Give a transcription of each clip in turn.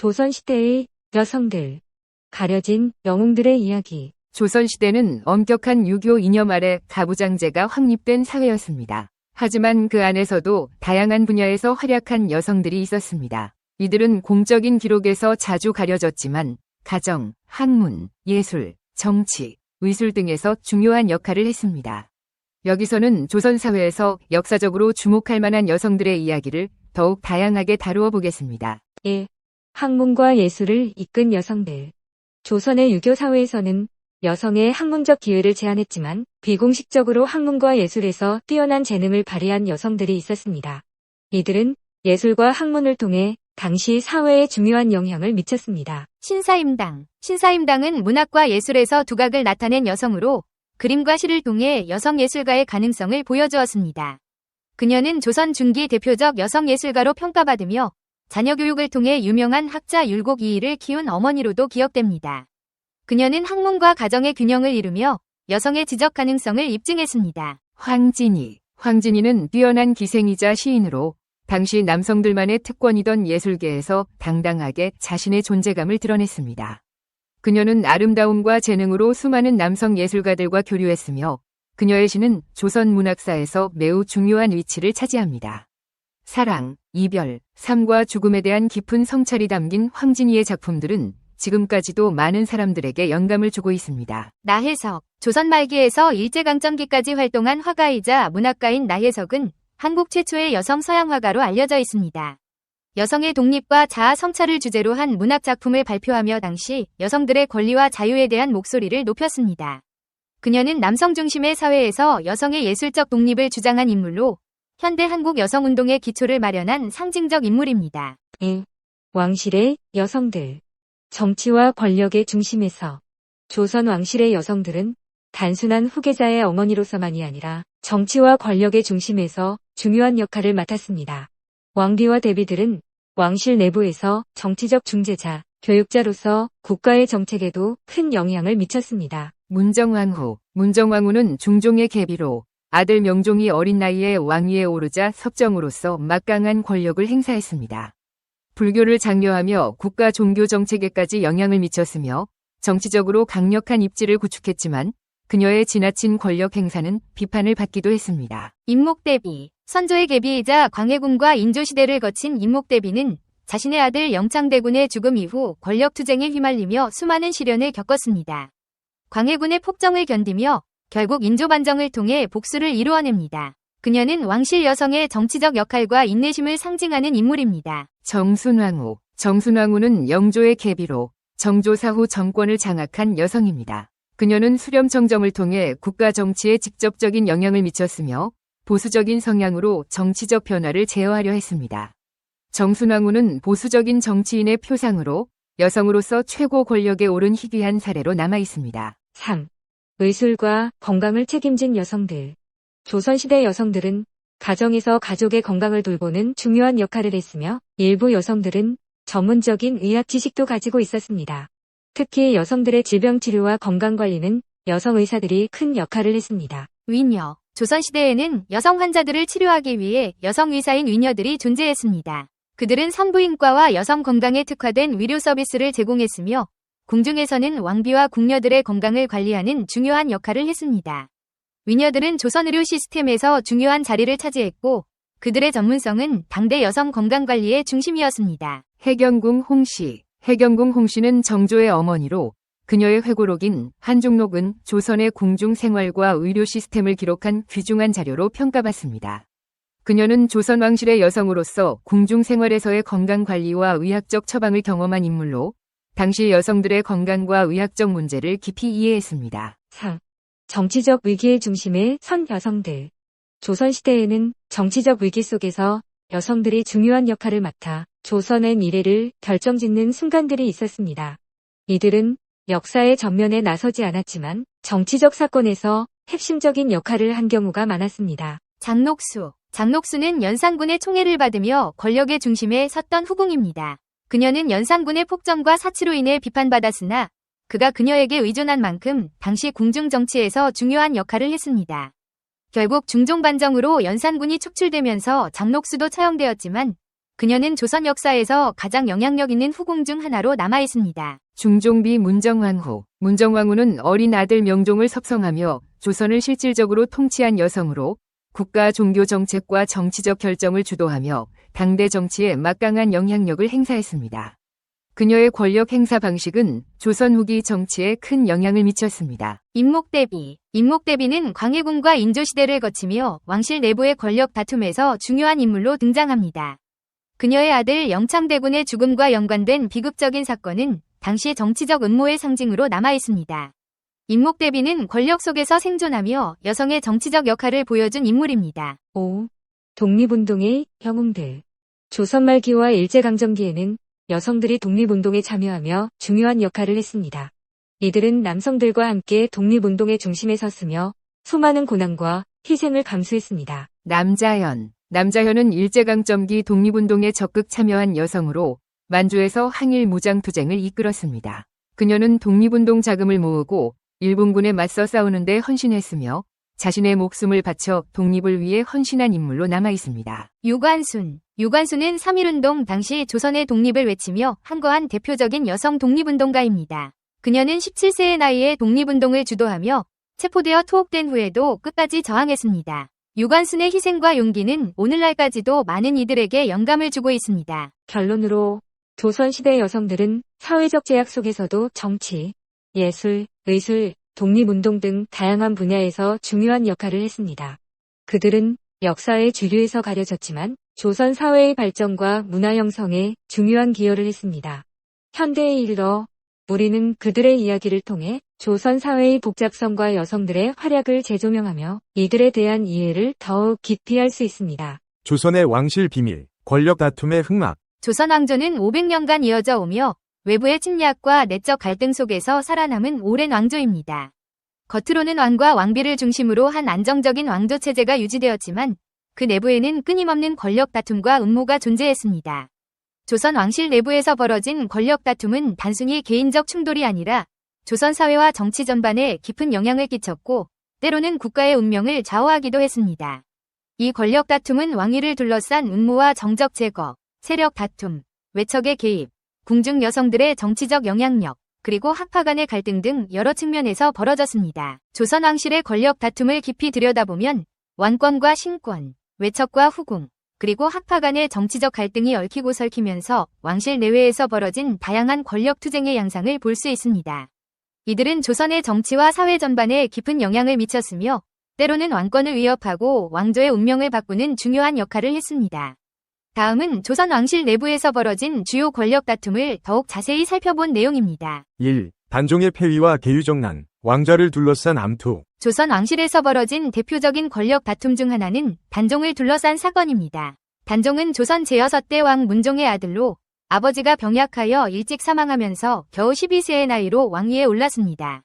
조선시대의 여성들, 가려진 영웅들의 이야기. 조선시대는 엄격한 유교 이념 아래 가부장제가 확립된 사회였습니다. 하지만 그 안에서도 다양한 분야에서 활약한 여성들이 있었습니다. 이들은 공적인 기록에서 자주 가려졌지만 가정, 학문, 예술, 정치, 의술 등에서 중요한 역할을 했습니다. 여기서는 조선 사회에서 역사적으로 주목할 만한 여성들의 이야기를 더욱 다양하게 다루어 보겠습니다. 1. 학문과 예술을 이끈 여성들. 조선의 유교 사회에서는 여성의 학문적 기회를 제한했지만 비공식적으로 학문과 예술에서 뛰어난 재능을 발휘한 여성들이 있었습니다. 이들은 예술과 학문을 통해 당시 사회에 중요한 영향을 미쳤습니다. 신사임당. 신사임당은 문학과 예술에서 두각을 나타낸 여성으로 그림과 시를 통해 여성 예술가의 가능성을 보여주었습니다. 그녀는 조선 중기 대표적 여성 예술가로 평가받으며 자녀 교육을 통해 유명한 학자 율곡 이이를 키운 어머니로도 기억됩니다. 그녀는 학문과 가정의 균형을 이루며 여성의 지적 가능성을 입증했습니다. 황진이는 뛰어난 기생이자 시인으로 당시 남성들만의 특권이던 예술계에서 당당하게 자신의 존재감을 드러냈습니다. 그녀는 아름다움과 재능으로 수많은 남성 예술가들과 교류했으며 그녀의 시는 조선 문학사에서 매우 중요한 위치를 차지합니다. 사랑, 이별, 삶과 죽음에 대한 깊은 성찰이 담긴 황진이의 작품들은 지금까지도 많은 사람들에게 영감을 주고 있습니다. 나혜석. 조선 말기에서 일제강점기까지 활동한 화가이자 문학가인 나혜석은 한국 최초의 여성 서양 화가로 알려져 있습니다. 여성의 독립과 자아 성찰을 주제로 한 문학 작품을 발표하며 당시 여성들의 권리와 자유에 대한 목소리를 높였습니다. 그녀는 남성 중심의 사회에서 여성의 예술적 독립을 주장한 인물로 현대 한국 여성운동의 기초를 마련한 상징적 인물입니다. 2. 왕실의 여성들. 정치와 권력의 중심에서. 조선 왕실의 여성들은 단순한 후계자의 어머니로서만이 아니라 정치와 권력의 중심에서 중요한 역할을 맡았습니다. 왕비와 대비들은 왕실 내부에서 정치적 중재자, 교육자로서 국가의 정책에도 큰 영향을 미쳤습니다. 문정왕후는 중종의 계비로 아들 명종이 어린 나이에 왕위에 오르자 섭정으로서 막강한 권력을 행사했습니다. 불교를 장려하며 국가 종교 정책에까지 영향을 미쳤으며 정치적으로 강력한 입지를 구축했지만 그녀의 지나친 권력 행사는 비판을 받기도 했습니다. 임목대비. 선조의 계비이자 광해군과 인조시대를 거친 임목대비는 자신의 아들 영창대군의 죽음 이후 권력투쟁에 휘말리며 수많은 시련을 겪었습니다. 광해군의 폭정을 견디며 결국 인조반정을 통해 복수를 이루어냅니다. 그녀는 왕실 여성의 정치적 역할과 인내심을 상징하는 인물입니다. 정순왕후는 영조의 계비로 정조사후 정권을 장악한 여성입니다. 그녀는 수렴청정을 통해 국가 정치에 직접적인 영향을 미쳤으며 보수적인 성향으로 정치적 변화를 제어하려 했습니다. 정순왕후는 보수적인 정치인의 표상으로 여성으로서 최고 권력에 오른 희귀한 사례로 남아 있습니다. 3. 의술과 건강을 책임진 여성들. 조선시대 여성들은 가정에서 가족의 건강을 돌보는 중요한 역할을 했으며 일부 여성들은 전문적인 의학 지식도 가지고 있었습니다. 특히 여성들의 질병치료와 건강관리는 여성 의사들이 큰 역할을 했습니다. 위녀. 조선시대에는 여성 환자들을 치료하기 위해 여성 의사인 위녀들이 존재했습니다. 그들은 산부인과와 여성 건강에 특화된 의료 서비스를 제공했으며 궁중에서는 왕비와 궁녀들의 건강을 관리하는 중요한 역할을 했습니다. 위녀들은 조선 의료 시스템에서 중요한 자리를 차지했고 그들의 전문성은 당대 여성 건강관리의 중심이었습니다. 해경궁 홍씨는 정조의 어머니로 그녀의 회고록인 한중록은 조선의 궁중 생활과 의료 시스템을 기록한 귀중한 자료로 평가받습니다. 그녀는 조선 왕실의 여성으로서 궁중 생활에서의 건강관리와 의학적 처방을 경험한 인물로 당시 여성들의 건강과 의학적 문제를 깊이 이해했습니다. 4. 정치적 위기의 중심에 선 여성들. 조선시대에는 정치적 위기 속에서 여성들이 중요한 역할을 맡아 조선의 미래를 결정짓는 순간들이 있었습니다. 이들은 역사의 전면에 나서지 않았지만 정치적 사건에서 핵심적인 역할을 한 경우가 많았습니다. 장록수는 연산군의 총애를 받으며 권력의 중심에 섰던 후궁입니다. 그녀는 연산군의 폭정과 사치로 인해 비판받았으나 그가 그녀에게 의존한 만큼 당시 궁중 정치에서 중요한 역할을 했습니다. 결국 중종반정으로 연산군이 축출되면서 장록수도 처형되었지만 그녀는 조선 역사에서 가장 영향력 있는 후궁 중 하나로 남아 있습니다. 중종비 문정왕후. 문정왕후는 어린 아들 명종을 섭성하며 조선을 실질적으로 통치한 여성으로 국가 종교 정책과 정치적 결정을 주도하며 당대 정치에 막강한 영향력을 행사했습니다. 그녀의 권력 행사 방식은 조선 후기 정치에 큰 영향을 미쳤습니다. 임목대비. 임목대비는 광해군과 인조시대를 거치며 왕실 내부의 권력 다툼에서 중요한 인물로 등장합니다. 그녀의 아들 영창대군의 죽음과 연관된 비극적인 사건은 당시 정치적 음모의 상징으로 남아 있습니다. 임목대비는 권력 속에서 생존하며 여성의 정치적 역할을 보여준 인물입니다. 5. 독립운동의 영웅들. 조선 말기와 일제강점기에는 여성들이 독립운동에 참여하며 중요한 역할을 했습니다. 이들은 남성들과 함께 독립운동의 중심에 섰으며 수많은 고난과 희생을 감수했습니다. 남자현. 남자현은 일제강점기 독립운동에 적극 참여한 여성으로 만주에서 항일 무장투쟁을 이끌었습니다. 그녀는 독립운동 자금을 모으고 일본군에 맞서 싸우는 데 헌신했으며 자신의 목숨을 바쳐 독립을 위해 헌신한 인물로 남아 있습니다. 유관순. 유관순은 3.1운동 당시 조선의 독립을 외치며 항거한 대표적인 여성 독립운동가입니다. 그녀는 17세의 나이에 독립운동을 주도하며 체포되어 투옥된 후에도 끝까지 저항했습니다. 유관순의 희생과 용기는 오늘날까지도 많은 이들에게 영감을 주고 있습니다. 결론으로 조선시대 여성들은 사회적 제약 속에서도 정치, 예술, 의술, 독립운동 등 다양한 분야에서 중요한 역할을 했습니다. 그들은 역사의 주류에서 가려졌지만 조선 사회의 발전과 문화 형성에 중요한 기여를 했습니다. 현대에 이르러 우리는 그들의 이야기를 통해 조선 사회의 복잡성과 여성들의 활약을 재조명하며 이들에 대한 이해를 더욱 깊이 할 수 있습니다. 조선의 왕실 비밀, 권력 다툼의 흑막. 조선 왕조는 500년간 이어져 오며 외부의 침략과 내적 갈등 속에서 살아남은 오랜 왕조입니다. 겉으로는 왕과 왕비를 중심으로 한 안정적인 왕조 체제가 유지되었지만 그 내부에는 끊임없는 권력 다툼과 음모가 존재했습니다. 조선 왕실 내부에서 벌어진 권력 다툼은 단순히 개인적 충돌이 아니라 조선 사회와 정치 전반에 깊은 영향을 끼쳤고 때로는 국가의 운명을 좌우하기도 했습니다. 이 권력 다툼은 왕위를 둘러싼 음모와 정적 제거, 세력 다툼, 외척의 개입, 궁중 여성들의 정치적 영향력, 그리고 학파 간의 갈등 등 여러 측면에서 벌어졌습니다. 조선 왕실의 권력 다툼을 깊이 들여다보면 왕권과 신권, 외척과 후궁, 그리고 학파 간의 정치적 갈등이 얽히고 설키면서 왕실 내외에서 벌어진 다양한 권력 투쟁의 양상을 볼 수 있습니다. 이들은 조선의 정치와 사회 전반에 깊은 영향을 미쳤으며 때로는 왕권을 위협하고 왕조의 운명을 바꾸는 중요한 역할을 했습니다. 다음은 조선 왕실 내부에서 벌어진 주요 권력 다툼을 더욱 자세히 살펴본 내용입니다. 1. 단종의 폐위와 계유정난, 왕좌를 둘러싼 암투. 조선 왕실에서 벌어진 대표적인 권력 다툼 중 하나는 단종을 둘러싼 사건입니다. 단종은 조선 제6대 왕 문종의 아들로 아버지가 병약하여 일찍 사망하면서 겨우 12세의 나이로 왕위에 올랐습니다.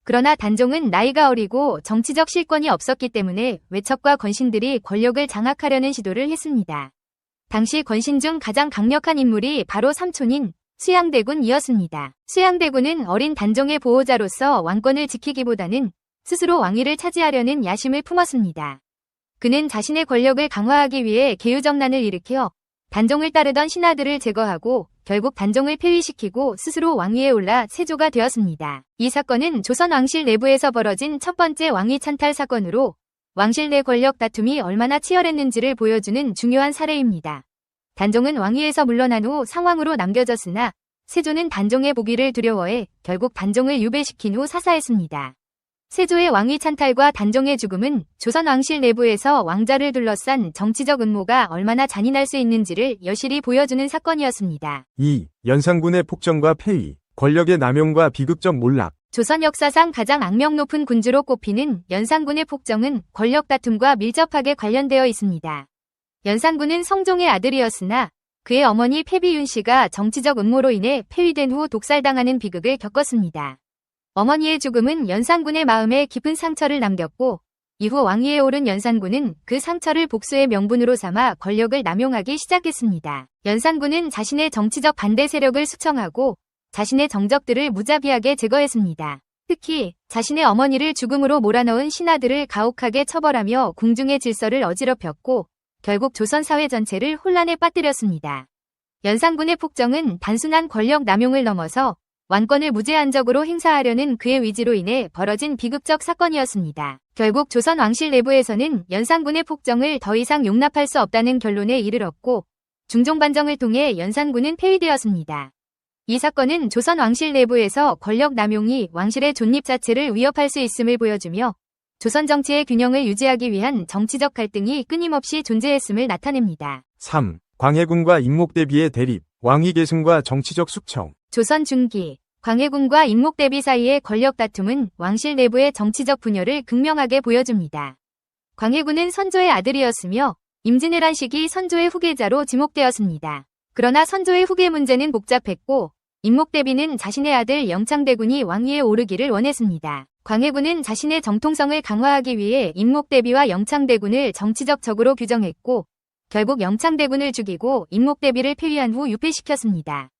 그러나 단종은 나이가 어리고 정치적 실권이 없었기 때문에 외척과 권신들이 권력을 장악하려는 시도를 했습니다. 당시 권신 중 가장 강력한 인물이 바로 삼촌인 수양대군이었습니다. 수양대군은 어린 단종의 보호자로서 왕권을 지키기보다는 스스로 왕위를 차지하려는 야심을 품었습니다. 그는 자신의 권력을 강화하기 위해 계유정난을 일으켜 단종을 따르던 신하들을 제거하고 결국 단종을 폐위시키고 스스로 왕위에 올라 세조가 되었습니다. 이 사건은 조선 왕실 내부에서 벌어진 첫 번째 왕위 찬탈 사건으로 왕실 내 권력 다툼이 얼마나 치열했는지를 보여주는 중요한 사례입니다. 단종은 왕위에서 물러난 후 상왕으로 남겨졌으나 세조는 단종의 보기를 두려워해 결국 단종을 유배시킨 후 사사했습니다. 세조의 왕위 찬탈과 단종의 죽음은 조선 왕실 내부에서 왕자를 둘러싼 정치적 음모가 얼마나 잔인할 수 있는지를 여실히 보여주는 사건이었습니다. 2. 연산군의 폭정과 폐위, 권력의 남용과 비극적 몰락. 조선 역사상 가장 악명 높은 군주로 꼽히는 연산군의 폭정은 권력 다툼과 밀접하게 관련되어 있습니다. 연산군은 성종의 아들이었으나 그의 어머니 패비윤 씨가 정치적 음모로 인해 폐위된 후 독살당하는 비극을 겪었습니다. 어머니의 죽음은 연산군의 마음에 깊은 상처를 남겼고 이후 왕위에 오른 연산군은 그 상처를 복수의 명분으로 삼아 권력을 남용하기 시작했습니다. 연산군은 자신의 정치적 반대 세력을 수청하고 자신의 정적들을 무자비하게 제거했습니다. 특히 자신의 어머니를 죽음으로 몰아넣은 신하들을 가혹하게 처벌하며 궁중의 질서를 어지럽혔고 결국 조선 사회 전체를 혼란에 빠뜨렸습니다. 연산군의 폭정은 단순한 권력 남용을 넘어서 왕권을 무제한적으로 행사하려는 그의 의지로 인해 벌어진 비극적 사건이었습니다. 결국 조선 왕실 내부에서는 연산군의 폭정을 더 이상 용납할 수 없다는 결론에 이르렀고 중종반정을 통해 연산군은 폐위되었습니다. 이 사건은 조선 왕실 내부에서 권력 남용이 왕실의 존립 자체를 위협할 수 있음을 보여주며 조선 정치의 균형을 유지하기 위한 정치적 갈등이 끊임없이 존재했음을 나타냅니다. 3. 광해군과 임목대비의 대립, 왕위 계승과 정치적 숙청. 조선 중기, 광해군과 임목대비 사이의 권력 다툼은 왕실 내부의 정치적 분열을 극명하게 보여줍니다. 광해군은 선조의 아들이었으며 임진왜란 시기 선조의 후계자로 지목되었습니다. 그러나 선조의 후계 문제는 복잡했고 임목대비는 자신의 아들 영창대군이 왕위에 오르기를 원했습니다. 광해군은 자신의 정통성을 강화하기 위해 임목대비와 영창대군을 정치적 적으로 규정했고 결국 영창대군을 죽이고 임목대비를 폐위한 후 유폐시켰습니다.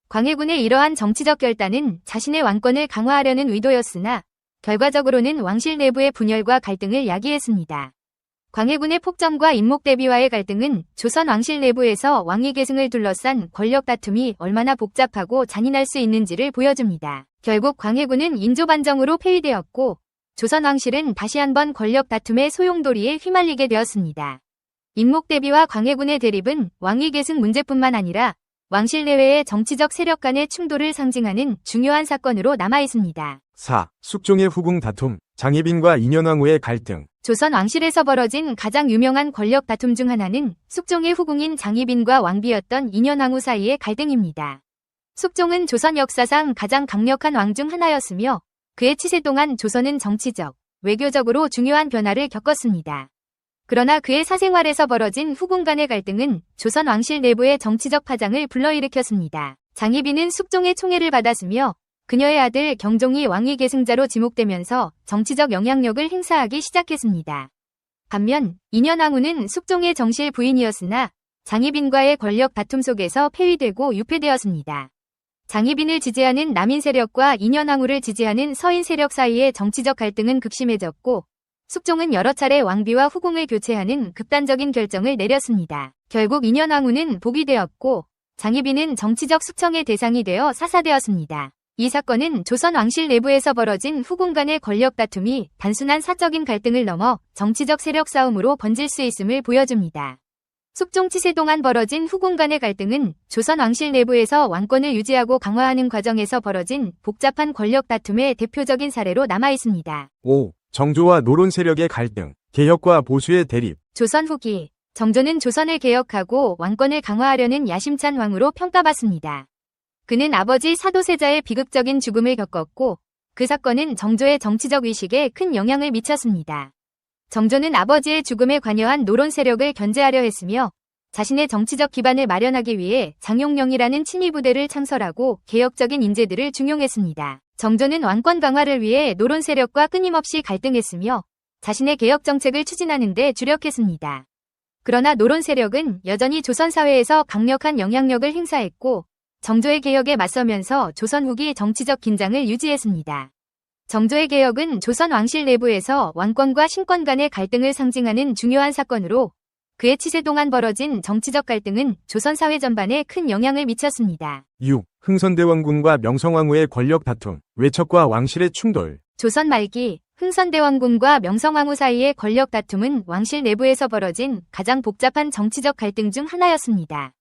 광해군의 이러한 정치적 결단은 자신의 왕권을 강화하려는 의도였으나 결과적으로는 왕실 내부의 분열과 갈등을 야기했습니다. 광해군의 폭정과 임목대비와의 갈등은 조선 왕실 내부에서 왕위 계승을 둘러싼 권력 다툼이 얼마나 복잡하고 잔인할 수 있는지를 보여줍니다. 결국 광해군은 인조반정으로 폐위되었고 조선 왕실은 다시 한번 권력 다툼의 소용돌이에 휘말리게 되었습니다. 임목대비와 광해군의 대립은 왕위 계승 문제뿐만 아니라 왕실 내외의 정치적 세력 간의 충돌을 상징하는 중요한 사건으로 남아있습니다. 4. 숙종의 후궁 다툼, 장희빈과 인현왕후의 갈등. 조선 왕실에서 벌어진 가장 유명한 권력 다툼 중 하나는 숙종의 후궁인 장희빈과 왕비였던 인현왕후 사이의 갈등입니다. 숙종은 조선 역사상 가장 강력한 왕 중 하나였으며 그의 치세 동안 조선은 정치적, 외교적으로 중요한 변화를 겪었습니다. 그러나 그의 사생활에서 벌어진 후궁 간의 갈등은 조선 왕실 내부의 정치적 파장을 불러일으켰습니다. 장희빈은 숙종의 총애를 받았으며 그녀의 아들 경종이 왕위 계승자로 지목되면서 정치적 영향력을 행사하기 시작했습니다. 반면 인현왕후는 숙종의 정실 부인이었으나 장희빈과의 권력 다툼 속에서 폐위되고 유폐되었습니다. 장희빈을 지지하는 남인 세력과 인현왕후를 지지하는 서인 세력 사이의 정치적 갈등은 극심해졌고 숙종은 여러 차례 왕비와 후궁을 교체하는 극단적인 결정을 내렸습니다. 결국 인현왕후는 복이 되었고 장희빈은 정치적 숙청의 대상이 되어 사사되었습니다. 이 사건은 조선 왕실 내부에서 벌어진 후궁 간의 권력 다툼이 단순한 사적인 갈등을 넘어 정치적 세력 싸움으로 번질 수 있음을 보여줍니다. 숙종 치세 동안 벌어진 후궁 간의 갈등은 조선 왕실 내부에서 왕권을 유지하고 강화하는 과정에서 벌어진 복잡한 권력 다툼의 대표적인 사례로 남아있습니다. 5. 정조와 노론 세력의 갈등, 개혁과 보수의 대립. 조선 후기, 정조는 조선을 개혁하고 왕권을 강화하려는 야심찬 왕으로 평가받습니다. 그는 아버지 사도세자의 비극적인 죽음을 겪었고 그 사건은 정조의 정치적 의식에 큰 영향을 미쳤습니다. 정조는 아버지의 죽음에 관여한 노론 세력을 견제하려 했으며 자신의 정치적 기반을 마련하기 위해 장용령이라는 친위 부대를 창설하고 개혁적인 인재들을 중용했습니다. 정조는 왕권 강화를 위해 노론 세력과 끊임없이 갈등했으며 자신의 개혁 정책을 추진하는 데 주력했습니다. 그러나 노론 세력은 여전히 조선 사회에서 강력한 영향력을 행사했고 정조의 개혁에 맞서면서 조선 후기 정치적 긴장을 유지했습니다. 정조의 개혁은 조선 왕실 내부에서 왕권과 신권 간의 갈등을 상징하는 중요한 사건으로 그의 치세 동안 벌어진 정치적 갈등은 조선 사회 전반에 큰 영향을 미쳤습니다. 6. 흥선대원군과 명성왕후의 권력 다툼, 외척과 왕실의 충돌. 조선 말기 흥선대원군과 명성왕후 사이의 권력 다툼은 왕실 내부에서 벌어진 가장 복잡한 정치적 갈등 중 하나였습니다.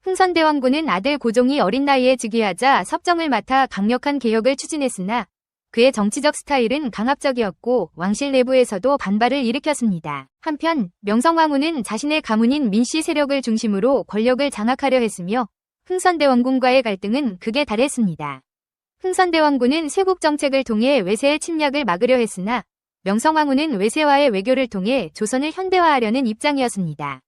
흥선대원군은 아들 고종이 어린 나이에 즉위하자 섭정을 맡아 강력한 개혁을 추진했으나 그의 정치적 스타일은 강압적이었고 왕실 내부에서도 반발을 일으켰습니다. 한편 명성왕후는 자신의 가문인 민씨 세력을 중심으로 권력을 장악하려 했으며 흥선대원군과의 갈등은 극에 달했습니다. 흥선대원군은 쇄국 정책을 통해 외세의 침략을 막으려 했으나 명성왕후는 외세와의 외교를 통해 조선을 현대화하려는 입장이었습니다.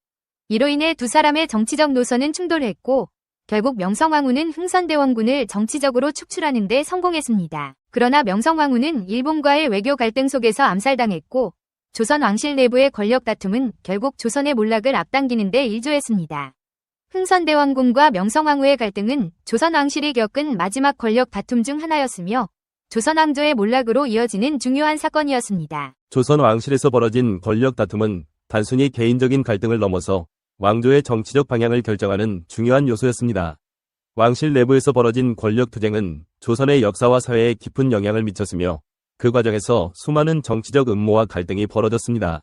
이로 인해 두 사람의 정치적 노선은 충돌했고 결국 명성왕후는 흥선대원군을 정치적으로 축출하는 데 성공했습니다. 그러나 명성왕후는 일본과의 외교 갈등 속에서 암살당했고 조선 왕실 내부의 권력 다툼은 결국 조선의 몰락을 앞당기는 데 일조했습니다. 흥선대원군과 명성왕후의 갈등은 조선 왕실이 겪은 마지막 권력 다툼 중 하나였으며 조선 왕조의 몰락으로 이어지는 중요한 사건이었습니다. 조선 왕실에서 벌어진 권력 다툼은 단순히 개인적인 갈등을 넘어서 왕조의 정치적 방향을 결정하는 중요한 요소였습니다. 왕실 내부에서 벌어진 권력 투쟁은 조선의 역사와 사회에 깊은 영향을 미쳤으며 그 과정에서 수많은 정치적 음모와 갈등이 벌어졌습니다.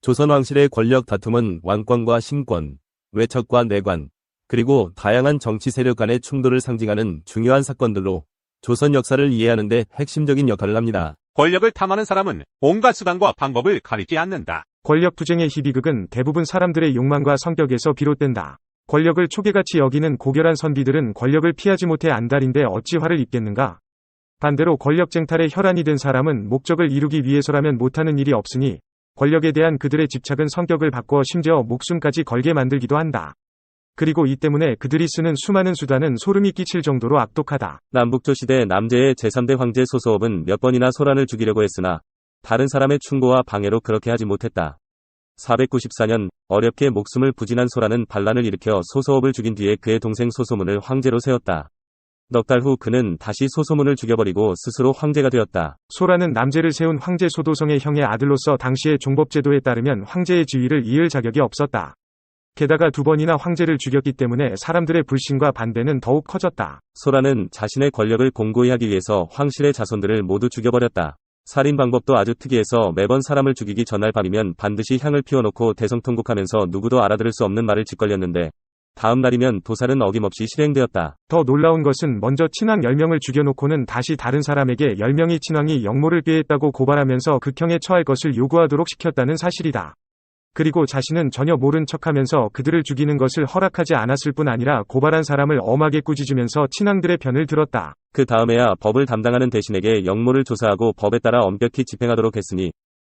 조선 왕실의 권력 다툼은 왕권과 신권, 외척과 내관, 그리고 다양한 정치 세력 간의 충돌을 상징하는 중요한 사건들로 조선 역사를 이해하는 데 핵심적인 역할을 합니다. 권력을 탐하는 사람은 온갖 수단과 방법을 가리지 않는다. 권력 투쟁의 희비극은 대부분 사람들의 욕망과 성격에서 비롯된다. 권력을 초계같이 여기는 고결한 선비들은 권력을 피하지 못해 안달인데 어찌 화를 입겠는가? 반대로 권력 쟁탈에 혈안이 된 사람은 목적을 이루기 위해서라면 못하는 일이 없으니 권력에 대한 그들의 집착은 성격을 바꿔 심지어 목숨까지 걸게 만들기도 한다. 그리고 이 때문에 그들이 쓰는 수많은 수단은 소름이 끼칠 정도로 악독하다. 남북조 시대 남제의 제3대 황제 소소업은 몇 번이나 소란을 죽이려고 했으나 다른 사람의 충고와 방해로 그렇게 하지 못했다. 494년 어렵게 목숨을 부진한 소란은 반란을 일으켜 소소업을 죽인 뒤에 그의 동생 소소문을 황제로 세웠다. 넉 달 후 그는 다시 소소문을 죽여버리고 스스로 황제가 되었다. 소란은 남제를 세운 황제 소도성의 형의 아들로서 당시의 종법제도에 따르면 황제의 지위를 이을 자격이 없었다. 게다가 2번이나 황제를 죽였기 때문에 사람들의 불신과 반대는 더욱 커졌다. 소란은 자신의 권력을 공고히 하기 위해서 황실의 자손들을 모두 죽여버렸다. 살인 방법도 아주 특이해서 매번 사람을 죽이기 전날 밤이면 반드시 향을 피워놓고 대성통곡하면서 누구도 알아들을 수 없는 말을 짓걸렸는데 다음 날이면 도살은 어김없이 실행되었다. 더 놀라운 것은 먼저 친왕 10명을 죽여놓고는 다시 다른 사람에게 10명의 친왕이 역모를 꾀했다고 고발하면서 극형에 처할 것을 요구하도록 시켰다는 사실이다. 그리고 자신은 전혀 모른 척하면서 그들을 죽이는 것을 허락하지 않았을 뿐 아니라 고발한 사람을 엄하게 꾸짖으면서 친왕들의 편을 들었다. 그 다음에야 법을 담당하는 대신에게 역모를 조사하고 법에 따라 엄격히 집행하도록 했으니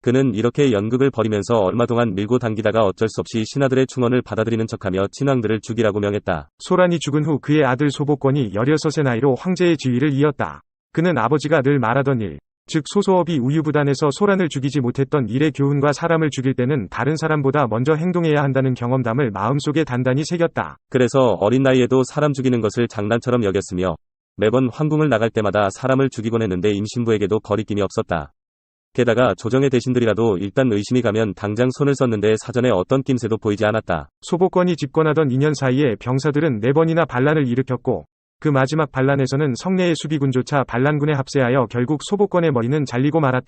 그는 이렇게 연극을 벌이면서 얼마 동안 밀고 당기다가 어쩔 수 없이 신하들의 충언을 받아들이는 척하며 친왕들을 죽이라고 명했다. 소란이 죽은 후 그의 아들 소복권이 16의 나이로 황제의 지위를 이었다. 그는 아버지가 늘 말하던 일, 즉 소소업이 우유부단해서 소란을 죽이지 못했던 일의 교훈과 사람을 죽일 때는 다른 사람보다 먼저 행동해야 한다는 경험담을 마음속에 단단히 새겼다. 그래서 어린 나이에도 사람 죽이는 것을 장난처럼 여겼으며 매번 황궁을 나갈 때마다 사람을 죽이곤 했는데 임신부에게도 거리낌이 없었다. 게다가 조정의 대신들이라도 일단 의심이 가면 당장 손을 썼는데 사전에 어떤 낌새도 보이지 않았다. 소복권이 집권하던 2년 사이에 병사들은 4번이나 반란을 일으켰고 그 마지막 반란에서는 성내의 수비군조차 반란군에 합세하여 결국 소복권의 머리는 잘리고 말았다.